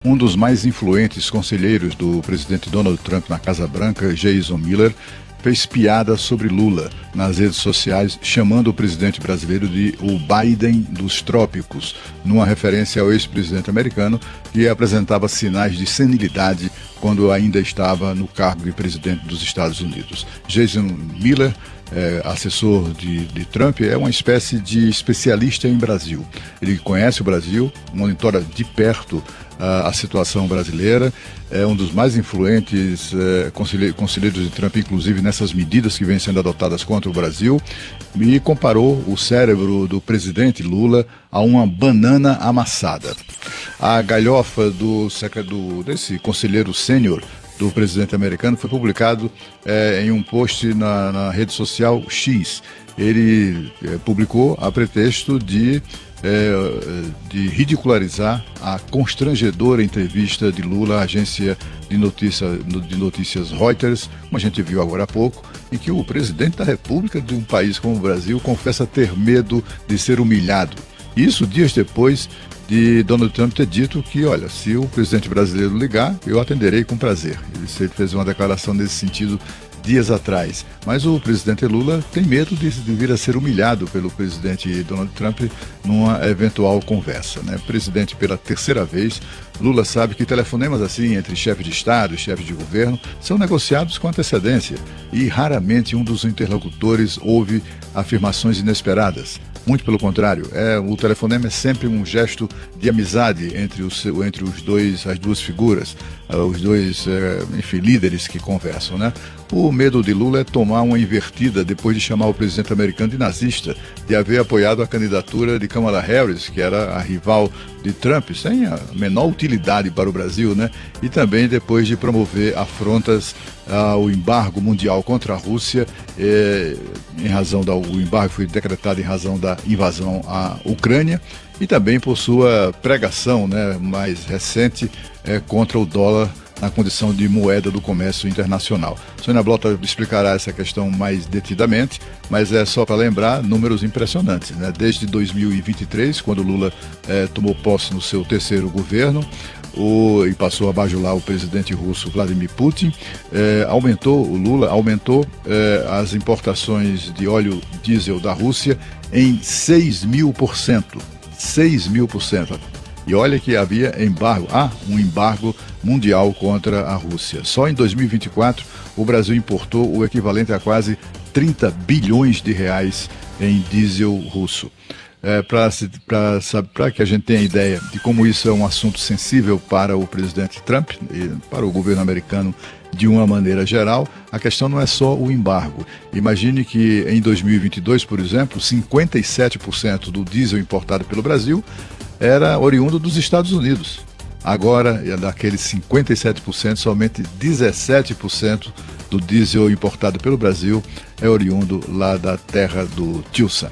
Um dos mais influentes conselheiros do presidente Donald Trump na Casa Branca, Jason Miller, fez piada sobre Lula nas redes sociais, chamando o presidente brasileiro de o Biden dos trópicos, numa referência ao ex-presidente americano que apresentava sinais de senilidade quando ainda estava no cargo de presidente dos Estados Unidos. Jason Miller, assessor de Trump, é uma espécie de especialista em Brasil. Ele conhece o Brasil, monitora de perto a situação brasileira, é um dos mais influentes conselheiros de Trump, inclusive nessas medidas que vêm sendo adotadas contra o Brasil, e comparou o cérebro do presidente Lula a uma banana amassada. A galhofa desse conselheiro sênior do presidente americano foi publicado em um post na rede social X. Ele publicou a pretexto de ridicularizar a constrangedora entrevista de Lula à agência de notícias Reuters, como a gente viu agora há pouco, em que o presidente da República de um país como o Brasil confessa ter medo de ser humilhado. Isso dias depois de Donald Trump ter dito que, olha, se o presidente brasileiro ligar, eu atenderei com prazer. Ele fez uma declaração nesse sentido dias atrás. Mas o presidente Lula tem medo de vir a ser humilhado pelo presidente Donald Trump numa eventual conversa, né? Presidente pela terceira vez, Lula sabe que telefonemas assim entre chefe de Estado e chefe de governo são negociados com antecedência e raramente um dos interlocutores ouve afirmações inesperadas. Muito pelo contrário, o telefonema é sempre um gesto de amizade entre as duas figuras, os dois, líderes que conversam, né? O medo de Lula é tomar uma invertida depois de chamar o presidente americano de nazista, de haver apoiado a candidatura de Kamala Harris, que era a rival de Trump, sem a menor utilidade para o Brasil, né? E também depois de promover afrontas ao embargo mundial contra a Rússia, o embargo foi decretado em razão da invasão à Ucrânia, e também por sua pregação, né, mais recente contra o dólar na condição de moeda do comércio internacional. Sônia Blota explicará essa questão mais detidamente, mas é só para lembrar números impressionantes, né? Desde 2023, quando Lula tomou posse no seu terceiro governo, e passou a bajular o presidente russo Vladimir Putin, Lula aumentou as importações de óleo diesel da Rússia em 6.000%. 6.000%. E olha que há um embargo mundial contra a Rússia. Só em 2024, o Brasil importou o equivalente a quase 30 bilhões de reais em diesel russo. Para que a gente tenha ideia de como isso é um assunto sensível para o presidente Trump e para o governo americano de uma maneira geral, a questão não é só o embargo. Imagine que em 2022, por exemplo, 57% do diesel importado pelo Brasil era oriundo dos Estados Unidos. Agora, daqueles 57%, somente 17% do diesel importado pelo Brasil é oriundo lá da terra do Tio Sam.